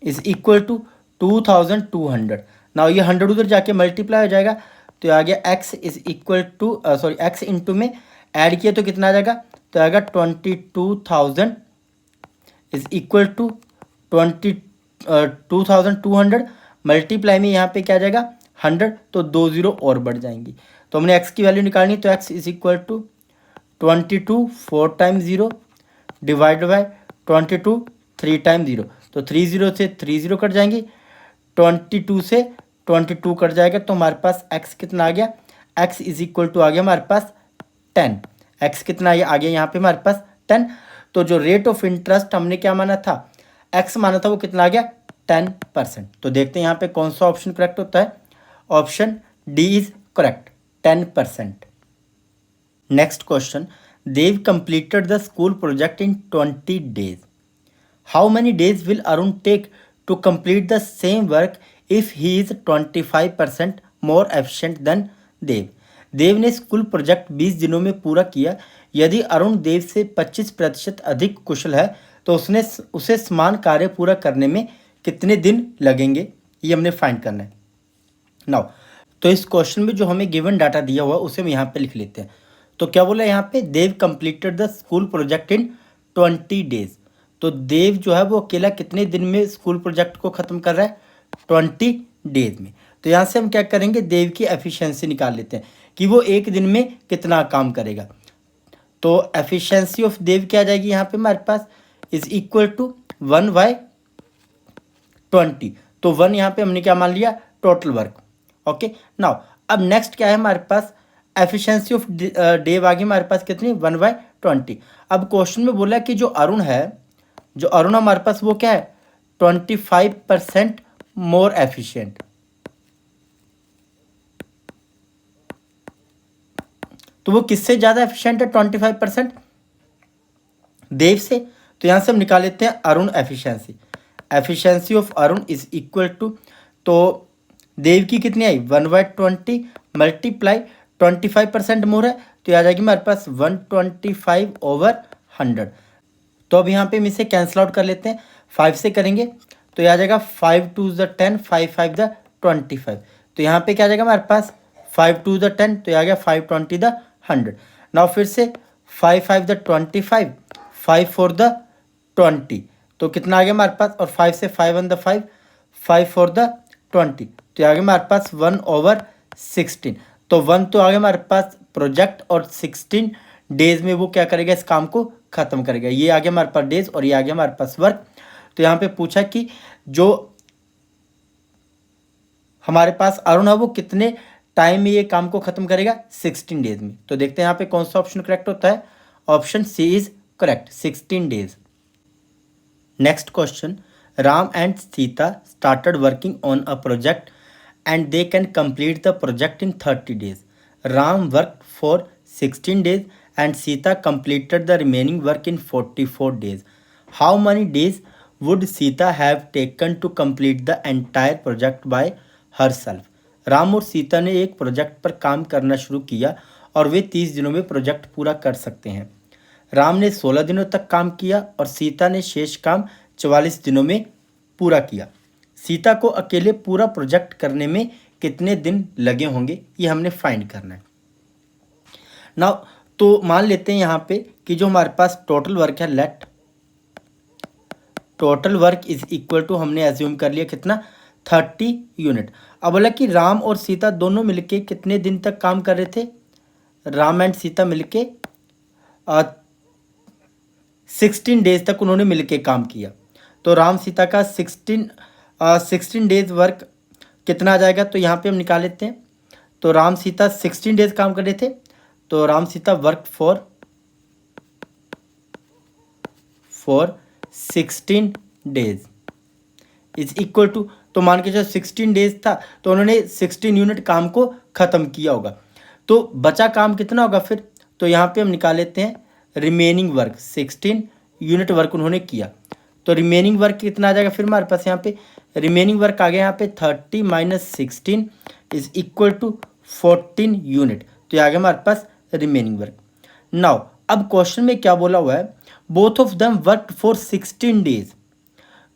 इज इक्वल टू 2200। नाउ ये 100 उधर जाके मल्टीप्लाई हो जाएगा, तो ये आ गया x is equal to x into में ऐड किया तो कितना आ जाएगा, तो आएगा 22,000 इज इक्वल टू 2200 मल्टीप्लाई में यहाँ पे क्या आ जाएगा 100, तो 2 0 और बढ़ जाएंगी, तो हमने x की वैल्यू निकालनी, तो x is equal to 22 4 time 0 divide by 22 3 time 0, तो 3 0 से 3 0 कट जाएंगी, 22 से 22 कट जाएगा, तो हमारे पास x कितना आ गया, x इज इक्वल टू आ गया हमारे पास 10, x कितना आ गया यहाँ पे हमारे पास 10, तो जो रेट ऑफ इंटरेस्ट हमने क्या माना था x माना था वो कितना आ गया 10%। तो देखते हैं यहाँ पे कौन सा ऑप्शन करेक्ट होता है, option D is correct 10%। Next question, Dev completed the school project in 20 days. How many days will Arun take to complete the same work if he is 25% more efficient than Dev. Dev ने स्कूल प्रोजेक्ट 20 दिनों में पूरा किया. यदि अरुण देव से 25% अधिक कुशल है तो उसे समान कार्य पूरा करने में कितने दिन लगेंगे, ये हमने फाइंड करना है. नाउ तो इस क्वेश्चन में जो हमें गिवन डाटा दिया हुआ उसे हम यहाँ पे लिख लेते हैं. तो क्या बोला यहाँ पे, Dev completed the school project in 20 days. तो देव जो है वो अकेला कितने दिन में स्कूल प्रोजेक्ट को ख़त्म कर रहा है, 20 days में. तो यहाँ से हम क्या करेंगे, देव की एफिशिएंसी निकाल लेते हैं कि वो एक दिन में कितना काम करेगा. तो एफिशिएंसी ऑफ देव क्या आ जाएगी यहाँ पे हमारे पास, इज इक्वल टू 1/20. तो 1 यहाँ पे हमने क्या मान लिया, टोटल वर्क. ओके. नाउ अब नेक्स्ट क्या है हमारे पास, एफिशिएंसी ऑफ देव आ गई हमारे पास कितनी, 1/20. अब क्वेश्चन में बोला कि जो अरुण हमारे पास वो क्या है, 25% मोर एफिशिएंट. तो वो किससे ज़्यादा एफिशिएंट है, 25% देव से. तो यहाँ से हम निकाल लेते हैं Arun efficiency. Efficiency of Arun is equal to, तो देव की कितनी आई, 1/20 मल्टीप्लाई 25% मोर है तो आ जाएगी हमारे पास 125/100. तो अब यहाँ पे हम इसे कैंसिल आउट कर लेते हैं, 5 से करेंगे तो यह आ जाएगा 5 2 10, 5 5 25. तो यहाँ पे क्या आ जाएगा हमारे पास 5 2 10, तो यह आ गया 5 20 100. नाउ फिर से 5 5 25, 5 4 20, तो कितना आ गया हमारे पास, और 5 से 5 1 5, 5 4 20, तो आ गया हमारे पास 1/16. तो 1 तो आ गया हमारे पास प्रोजेक्ट, और 16 डेज में वो क्या करेगा, इस काम को ख़त्म करेगा. ये आ गया हमारे पास डेज और ये आ गया हमारे पास वर्क. तो यहाँ पे पूछा कि जो हमारे पास अरुण है वो कितने टाइम में ये काम को ख़त्म करेगा, 16 डेज में. तो देखते हैं यहाँ पे कौन सा ऑप्शन करेक्ट होता है, option C is correct, 16 days. Next question, Ram and Sita started working on a project and they can complete the project in 30 days. Ram worked for 16 days and Sita completed the remaining work in 44 days. How many days would Sita have taken to complete the entire project by herself? Ram और सीता ने एक project पर काम करना शुरू किया और वे 30 दिनों में प्रोजेक्ट पूरा कर सकते हैं. राम ने 16 दिनों तक काम किया और सीता ने शेष काम 44 दिनों में पूरा किया. सीता को अकेले पूरा प्रोजेक्ट करने में कितने दिन लगे होंगे, ये हमने फाइंड करना है. नाउ तो मान लेते हैं यहाँ पे कि जो हमारे पास टोटल वर्क है, let total work is equal to, हमने एज्यूम कर लिया कितना, 30 यूनिट. अब बोला कि राम और सीता दोनों मिलके कितने दिन तक काम कर रहे थे, राम एंड सीता मिलके 16 डेज तक उन्होंने मिलके काम किया। तो राम सीता का 16 डेज वर्क कितना आ जाएगा, तो यहाँ पे हम निकाल लेते हैं। तो राम सीता 16 डेज काम कर रहे थे, तो Ram Sita work for 16 days is equal to, तो मान के चलो 16 डेज था तो उन्होंने 16 यूनिट काम को ख़त्म किया होगा। तो बचा काम कितना होगा फिर, तो यहाँ पे हम निकाल लेते हैं रिमेनिंग वर्क, 16 यूनिट वर्क उन्होंने किया। तो रिमेनिंग वर्क कितना आ जाएगा फिर हमारे पास, यहाँ पे रिमेनिंग वर्क आ गया यहाँ पे 30 minus 16 is equal to 14 unit. तो ये आ गया हमारे पास रिमेनिंग वर्क। नाउ अब क्वेश्चन में क्या बोला हुआ है, both of them work for 16 days,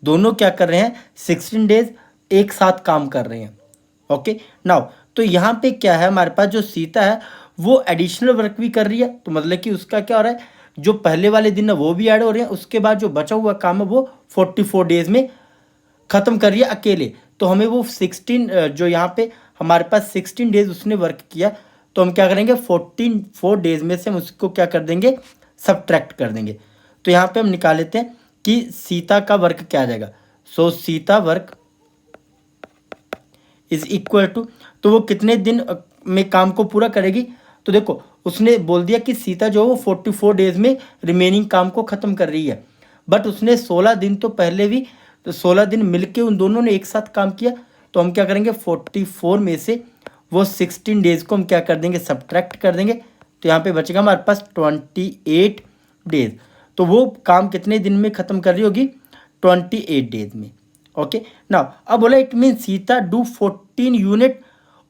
दोनों क्या कर रहे हैं 16 डेज एक साथ काम कर रहे हैं। ओके नाउ तो यहाँ पे क्या है हमारे पास, जो सीता है वो एडिशनल वर्क भी कर रही है, तो मतलब कि उसका क्या हो रहा है, जो पहले वाले दिन है वो भी ऐड हो रहे हैं, उसके बाद जो बचा हुआ काम है वो 44 डेज में ख़त्म कर रही है अकेले। तो हमें वो 16 जो यहाँ पे हमारे पास 16 डेज उसने वर्क किया, तो हम क्या करेंगे 4 डेज में से हम उसको क्या कर देंगे, सब्ट्रैक्ट कर देंगे। तो यहाँ पे हम निकाल लेते हैं कि सीता का वर्क क्या आ जाएगा। So Sita work is equal to, तो वो कितने दिन में काम को पूरा करेगी, तो देखो उसने बोल दिया कि सीता जो है वो 44 डेज में रिमेनिंग काम को ख़त्म कर रही है, बट उसने 16 दिन तो पहले भी, तो 16 दिन मिलके उन दोनों ने एक साथ काम किया। तो हम क्या करेंगे 44 में से वो 16 डेज़ को हम क्या कर देंगे, सब्ट्रैक्ट कर देंगे। तो यहाँ पे बचेगा हमारे पास 28 डेज। तो वो काम कितने दिन में ख़त्म कर रही होगी, 28 डेज में। ओके नाउ अब बोला it mean Sita do 14 unit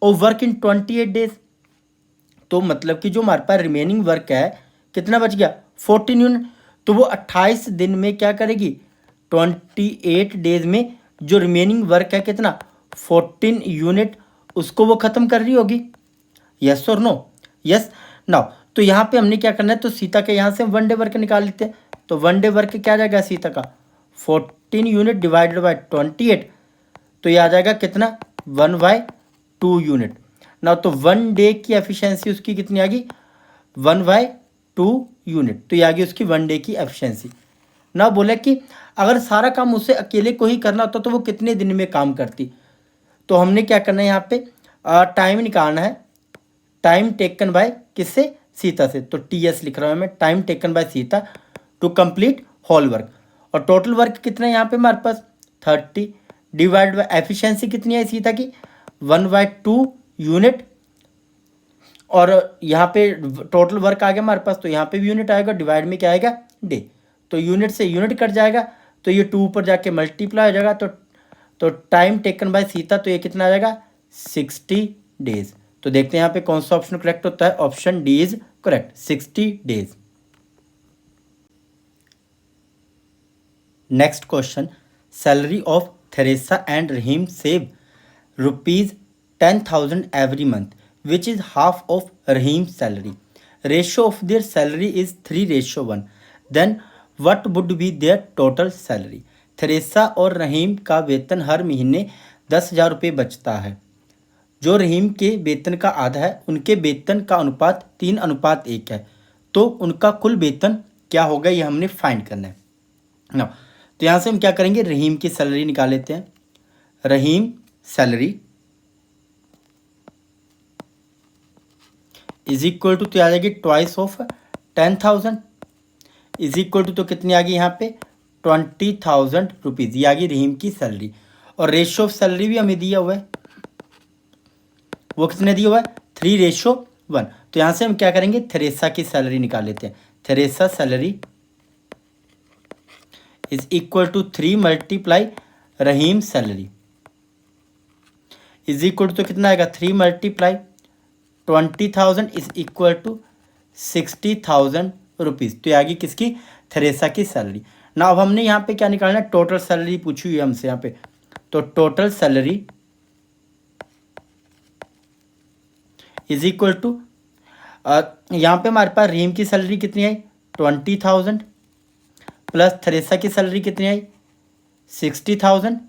of work in 28 days. तो मतलब कि जो हमारे पास रिमेनिंग वर्क है कितना बच गया 14 यूनिट, तो वो 28 दिन में क्या करेगी 28 डेज में जो रिमेनिंग वर्क है कितना 14 यूनिट, उसको वो ख़त्म कर रही होगी। यस और नो, यस। नाउ तो यहाँ पे हमने क्या करना है, तो सीता के यहाँ से हम 1 डे वर्क निकाल लेते हैं। तो 1 डे वर्क क्या आ जाएगा सीता का 14 यूनिट डिवाइडेड बाय 28, तो ये आ जाएगा कितना 1/2 यूनिट ना। तो 1 डे की एफिशिएंसी उसकी कितनी आ गई 1/2 यूनिट, तो ये आ गई उसकी 1 डे की एफिशिएंसी ना। बोला कि अगर सारा काम उसे अकेले को ही करना होता तो वो कितने दिन में काम करती। तो हमने क्या करना है यहाँ पे टाइम निकालना है, टाइम टेकन बाय किससे, सीता से। तो TS लिख रहा हूँ मैं, time taken by Sita to complete whole work. और टोटल वर्क कितना है यहाँ पे हमारे पास 30 डिवाइड बाय एफिशिएंसी कितनी है सीता की 1/2 यूनिट। और यहाँ पे टोटल वर्क आ गया हमारे पास, तो यहाँ पे भी यूनिट आएगा, डिवाइड में क्या आएगा डे, तो यूनिट से यूनिट कट जाएगा, तो ये 2 ऊपर जाके मल्टीप्लाई हो जाएगा। तो टाइम टेकन बाय सीता, तो ये कितना आ जाएगा 60 डेज। तो देखते हैं यहाँ पे कौन सा ऑप्शन करेक्ट होता है, option D is correct 60 days. Next question, salary of Theresa and Rahim save ₹10,000 every month, which is half of Rahim's salary. Ratio of their salary is 3:1. Then what would be their total salary? Theresa और रहीम का वेतन हर महीने 10,000 रुपये बचता है। जो रहीम के वेतन का आधा है, उनके वेतन का अनुपात 3:1 है। तो उनका कुल वेतन क्या होगा ये हमने फाइंड करना है ना। तो यहाँ से हम क्या करेंगे, रहीम की सैलरी निकाल लेते हैं। Rahim salary is equal to, तो आ जाएगी twice of 10,000 is equal to, तो कितनी आ गई यहाँ पे 20,000 रुपीज़, ये आ गई रहीम की सैलरी। और रेशियो ऑफ सैलरी भी हमें दिया हुआ है, वो कितने दिया हुआ है 3:1। तो यहाँ से हम क्या करेंगे थेरेसा की सैलरी निकाल लेते हैं। Theresa salary is equal to 3 multiply Rahim salary is equal to, तो कितना आएगा 3 multiply 20,000 is equal to 60,000 rupees. तो ये आ गई किसकी, थेरेसा की सैलरी ना। अब हमने यहाँ पे क्या निकालना है, टोटल सैलरी पूछी हुई है हमसे यहाँ पे। तो total salary is equal to, यहाँ पे हमारे पास रहीम की सैलरी कितनी आई 20,000 प्लस थेरेसा की सैलरी कितनी आई 60,000।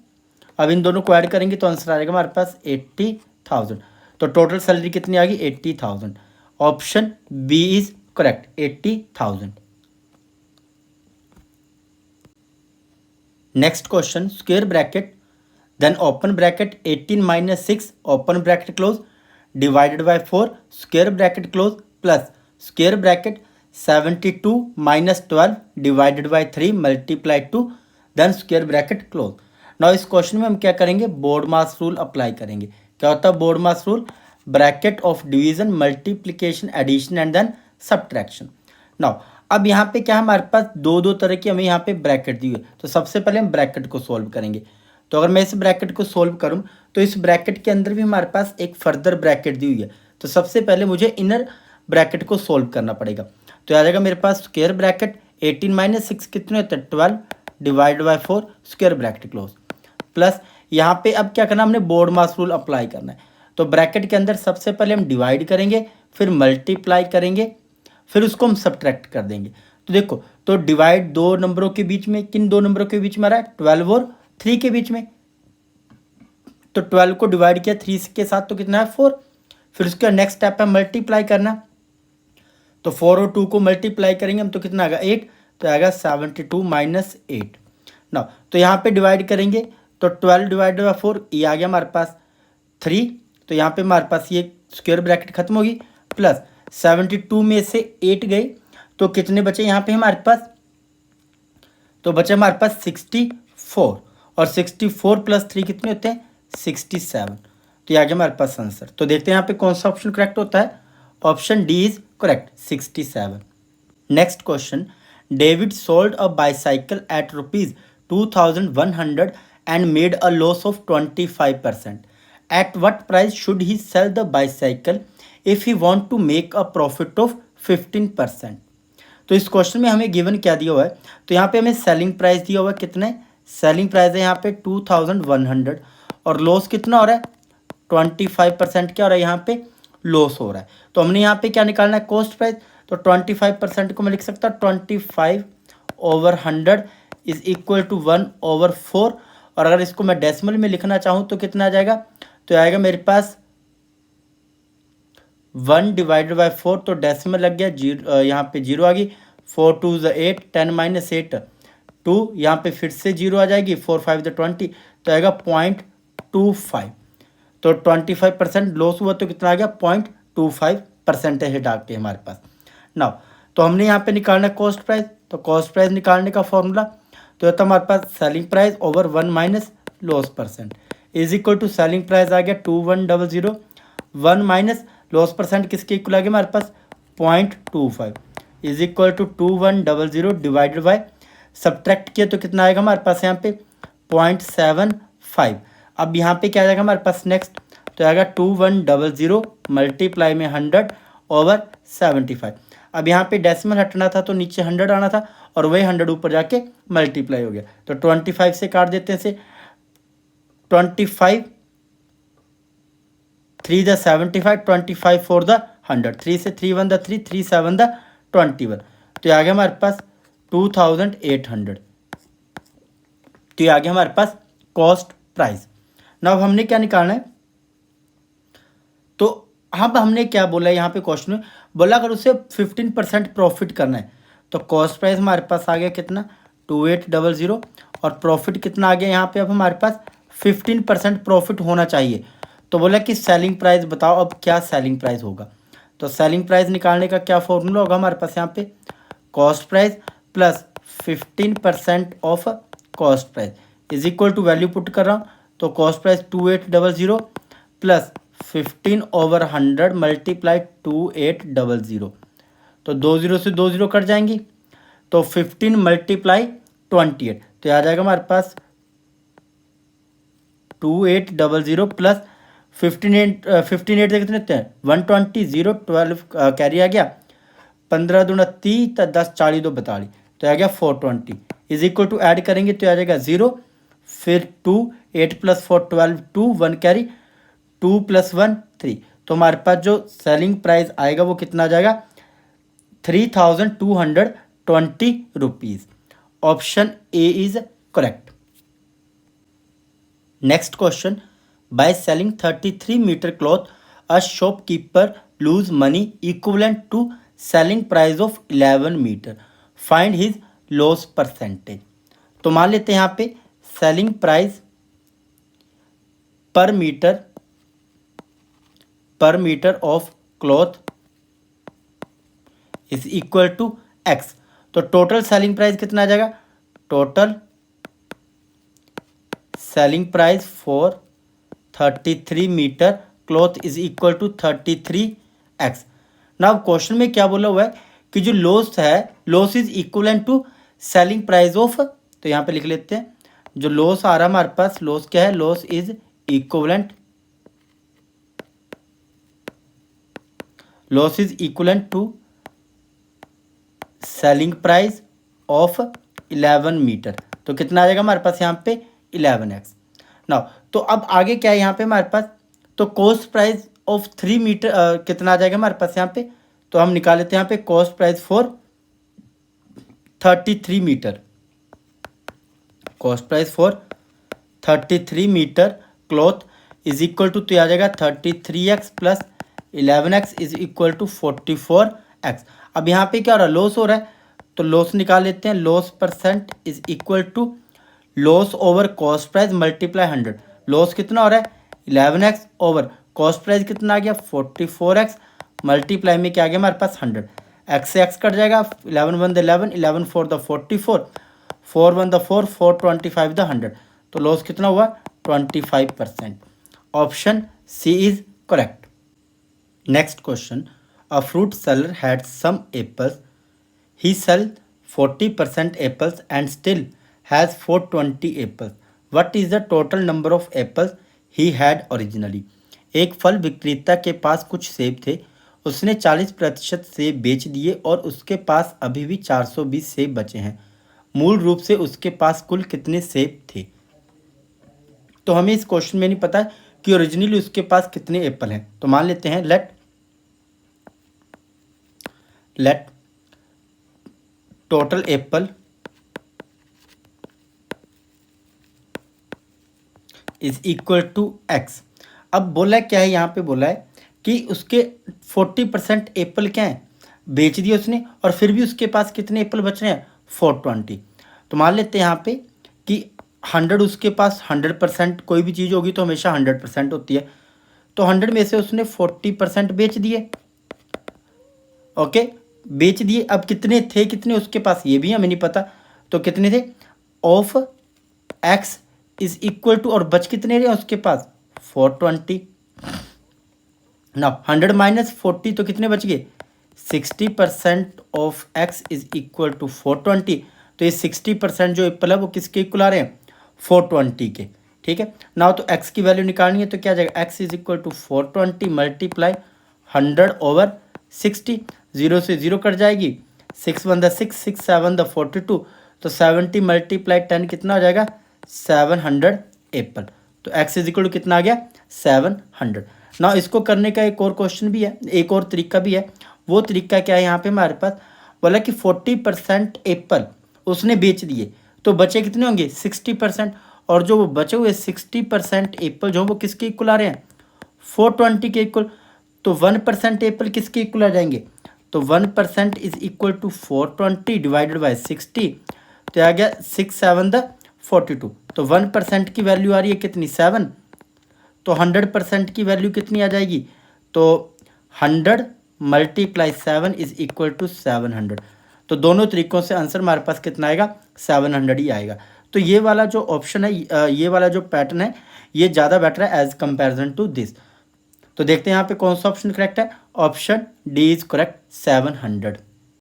अब इन दोनों को ऐड करेंगे तो आंसर आ जाएगा हमारे पास 80,000। तो टोटल सैलरी कितनी आ गई 80,000। Option B is correct 80,000। Next question, square bracket then open bracket 18 minus 6 open bracket close divided by 4 square bracket close plus square bracket 72 minus 12 divided by 3 multiply 2 then square bracket close. Now इस question में हम क्या करेंगे, board मास rule apply करेंगे। क्या होता है BODMAS rule, bracket of division multiplication addition and then subtraction. Now अब यहाँ पे क्या हमारे पास दो तरह की हमें यहाँ पे ब्रैकेट दी हुई है, तो सबसे पहले हम ब्रैकेट को सॉल्व करेंगे। तो अगर मैं इस ब्रैकेट को सॉल्व करूँ तो इस ब्रैकेट के अंदर भी हमारे पास एक फर्दर ब्रैकेट दी हुई है, तो सबसे पहले मुझे इनर ब्रैकेट को सॉल्व करना पड़ेगा। तो आ जाएगा मेरे पास स्क्वायर ब्रैकेट 18 माइनस 6 कितने होते हैं 12 divide by 4 square bracket close plus यहाँ पे अब क्या करना, हमने बोर्ड मास रूल अप्लाई करना है। तो ब्रैकेट के अंदर सबसे पहले हम डिवाइड करेंगे, फिर मल्टीप्लाई करेंगे, फिर उसको हम सब्ट्रैक्ट कर देंगे। तो देखो, तो डिवाइड दो नंबरों के बीच में, किन दो नंबरों के बीच में आ रहा है 12 और 3 के बीच में। तो 12 को डिवाइड किया 3 के साथ तो कितना है 4। फिर उसका नेक्स्ट स्टेप है मल्टीप्लाई करना, तो 4 और 2 को मल्टीप्लाई करेंगे हम तो कितना आएगा 8, तो आएगा 72 माइनस 8। ना तो यहाँ पे डिवाइड करेंगे तो 12 डिवाइड बाई 4 ये आ गया हमारे पास 3, तो यहाँ पे हमारे पास ये स्क्वायर ब्रैकेट खत्म होगी प्लस 72 में से 8 गई तो कितने बचे यहाँ पे हमारे पास, तो बचे हमारे पास 64 और 64 प्लस 3 कितने होते हैं 67। तो ये आ गया हमारे पास आंसर। तो देखते हैं यहाँ पे कौन सा ऑप्शन करेक्ट होता है, option D is correct 67। Next question, David sold a bicycle at ₹2100 and made a loss of 25%. At what price should he sell the bicycle if he want to make a profit of 15%? तो इस question में हमें given क्या दिया हुआ है, तो यहाँ पे हमें सेलिंग प्राइस दिया हुआ है, कितने सेलिंग प्राइस है यहाँ पे 2100 और लॉस कितना हो रहा है 25%, क्या हो रहा है यहाँ पे लॉस हो रहा है। तो हमने यहाँ पे क्या निकालना है कॉस्ट प्राइस, तो 25% को मैं लिख सकता हूँ 25/100 इज इक्वल टू 1/4, और अगर इसको मैं डेसिमल में लिखना चाहूँ तो कितना आ जाएगा, तो आएगा मेरे पास 1 डिवाइडेड बाई 4, तो डेसिमल लग गया जीरो, यहाँ पे जीरो आ गई, 4 2 8, 10 माइनस 8 2, यहाँ पे फिर से जीरो आ जाएगी, 4 5 20, तो आएगा 0.25। तो 25% लॉस हुआ तो कितना आ गया 0.25% हिट आ गया हमारे पास। नाउ तो हमने यहाँ पे निकालना कॉस्ट प्राइस, तो कॉस्ट प्राइस निकालने का फॉर्मूला तो होता हमारे पास selling price over 1 minus loss percent is equal to selling price आ गया 2100, 1 माइनस लॉस परसेंट किसके इक्वल आ गया हमारे पास 0.25 is equal to 2100 divided by subtract किया तो कितना आएगा हमारे पास यहाँ पे 0.75। अब यहाँ पे क्या आ जाएगा हमारे पास नेक्स्ट, तो आएगा 2100 मल्टीप्लाई में 100 ओवर 75। अब यहाँ पे डेसिमल हटना था तो नीचे 100 आना था और वही 100 ऊपर जाके मल्टीप्लाई हो गया, तो 25 से काट देते हैं से 25 3 द 75, 25 4 द 100, 3 से 3 1 द 3, 3 7 द 21, तो ये आ गया हमारे पास 2800। तो ये आ गया हमारे पास कॉस्ट प्राइस। नाउ हमने क्या निकालना है, तो अब हमने क्या बोला है यहाँ पे क्वेश्चन में, बोला अगर उसे 15% प्रॉफिट करना है तो कॉस्ट प्राइस हमारे पास आ गया कितना 2800 और प्रॉफिट कितना आ गया यहाँ पे, अब हमारे पास 15% प्रॉफिट होना चाहिए। तो बोला कि सेलिंग प्राइस बताओ अब क्या सेलिंग प्राइस होगा, तो सेलिंग प्राइस निकालने का क्या फॉर्मूला होगा हमारे पास यहाँ पे cost price plus 15% of cost price is equal to value put कर रहा हूँ, तो कॉस्ट प्राइस 2800 प्लस 15/100 मल्टीप्लाई 2800, तो 2 0 से 2 0 कट जाएंगी, तो 15 मल्टीप्लाई 28, तो आ जाएगा हमारे पास 2800 प्लस 15 से कितने होते हैं 120, 0 12 कैरी आ गया, 15 दूना 30, 10 40 2 42, तो आ गया 420 इज इक्वल टू ऐड करेंगे तो आ जाएगा 0, फिर 2 8 प्लस 4 12 2 1 कैरी 2 + 1 3, तो हमारे पास जो सेलिंग प्राइस आएगा वो कितना आ जाएगा 3220 rupees. Option A is correct. Next question, by selling 33 metre cloth a shopkeeper lose money equivalent to selling price of 11 metre, find his loss percentage. तो मान लेते हैं यहाँ पे selling price per metre of cloth is equal to x. तो total selling price कितना आ जाएगा, total selling price for 33 metre cloth is equal to 33x। Now question में क्या बोला हुआ है कि जो लॉस है, loss is equivalent to selling price of, तो यहाँ पे लिख लेते हैं जो लॉस आ रहा है हमारे पास, लॉस क्या है, loss is equivalent, loss is equivalent to selling price of 11 metre. तो कितना आ जाएगा हमारे पास यहाँ पे 11x। नाउ तो अब आगे क्या है यहाँ पे हमारे पास, तो कॉस्ट प्राइस ऑफ 3 मीटर कितना आ जाएगा हमारे पास यहाँ पे, तो हम निकाल लेते हैं यहाँ पे cost price for 33 metre, cost price for 33 metre cloth is equal to, तो आ जाएगा 33x plus 11x is equal to 44x। अब यहाँ पे क्या हो रहा है, लॉस हो रहा है, तो लॉस निकाल लेते हैं, loss percent is equal to loss over cost price multiply 100। Loss कितना हो रहा है 11x ओवर कॉस्ट प्राइस कितना आ गया 44x, मल्टीप्लाई में क्या आ गया हमारे पास 100, x से x कट जाएगा, 11 1 द 11, 11 4 द 44, 4 1 द 4, 4 25 द 100। तो लॉस कितना हुआ 25%। Option C is correct. Next question, a fruit seller had some apples, he sell 40% apples and still has 420 apples. What is the total number of apples he had originally? एक फल विक्रेता के पास कुछ सेब थे, उसने 40% सेब बेच दिए और उसके पास अभी भी 420 सेब बचे हैं। मूल रूप से उसके पास कुल कितने सेब थे? तो हमें इस क्वेश्चन में नहीं पता कि ओरिजिनली उसके पास कितने एप्पल हैं, तो मान लेते हैं let total apple is equal to x. अब बोला क्या है, यहाँ पे बोला है कि उसके 40% एप्पल क्या है बेच दिए उसने, और फिर भी उसके पास कितने एप्पल बच रहे हैं 420। तो मान लेते हैं यहाँ पे कि 100 उसके पास 100%, कोई भी चीज़ होगी तो हमेशा 100% होती है, तो 100 में से उसने 40% बेच दिए, ओके बेच दिए। अब कितने थे, कितने उसके पास ये भी हमें नहीं पता, तो कितने थे of x is equal to, और बच कितने रहे उसके पास 420 ना, 100 माइनस 40 तो कितने बच गए 60% of x is equal to 420। तो ये 60% जो एप्पल है वो किसके इक्वल आ रहे हैं 420 के, ठीक है ना। तो एक्स की वैल्यू निकालनी है, तो क्या आ जाएगा x is equal to 420 multiply 100 over 60, 0 से 0 कट जाएगी, 6 1 द 6, 6 7 द 42, तो 70 मल्टीप्लाई 10 कितना हो जाएगा 700 एप्पल। तो x इज इक्वल टू कितना आ गया 700। ना इसको करने का एक और क्वेश्चन भी है, एक और तरीका भी है। वो तरीका क्या है, यहाँ पे हमारे पास बोला कि 40% एप्पल उसने बेच दिए, तो बचे कितने होंगे 60%, और जो वो बचे हुए 60% एप्पल जो वो किसके इक्वल आ रहे हैं 420 के इक्वल। तो 1% एप्पल किसके इक्वल आ जाएंगे, तो 1% is equal to 420 divided by 60, तो आ गया 6 7 द 42। तो 1% की वैल्यू आ रही है कितनी 7, तो 100% की वैल्यू कितनी आ जाएगी, तो 100 मल्टीप्लाई 7 इज इक्वल टू 700। तो दोनों तरीकों से आंसर हमारे पास कितना आएगा 700 ही आएगा। तो ये वाला जो ऑप्शन है, ये वाला जो पैटर्न है ये ज़्यादा बेटर है एज कंपेरिजन टू दिस। तो देखते हैं यहाँ पे कौन सा ऑप्शन करेक्ट है, ऑप्शन डी इज करेक्ट 700।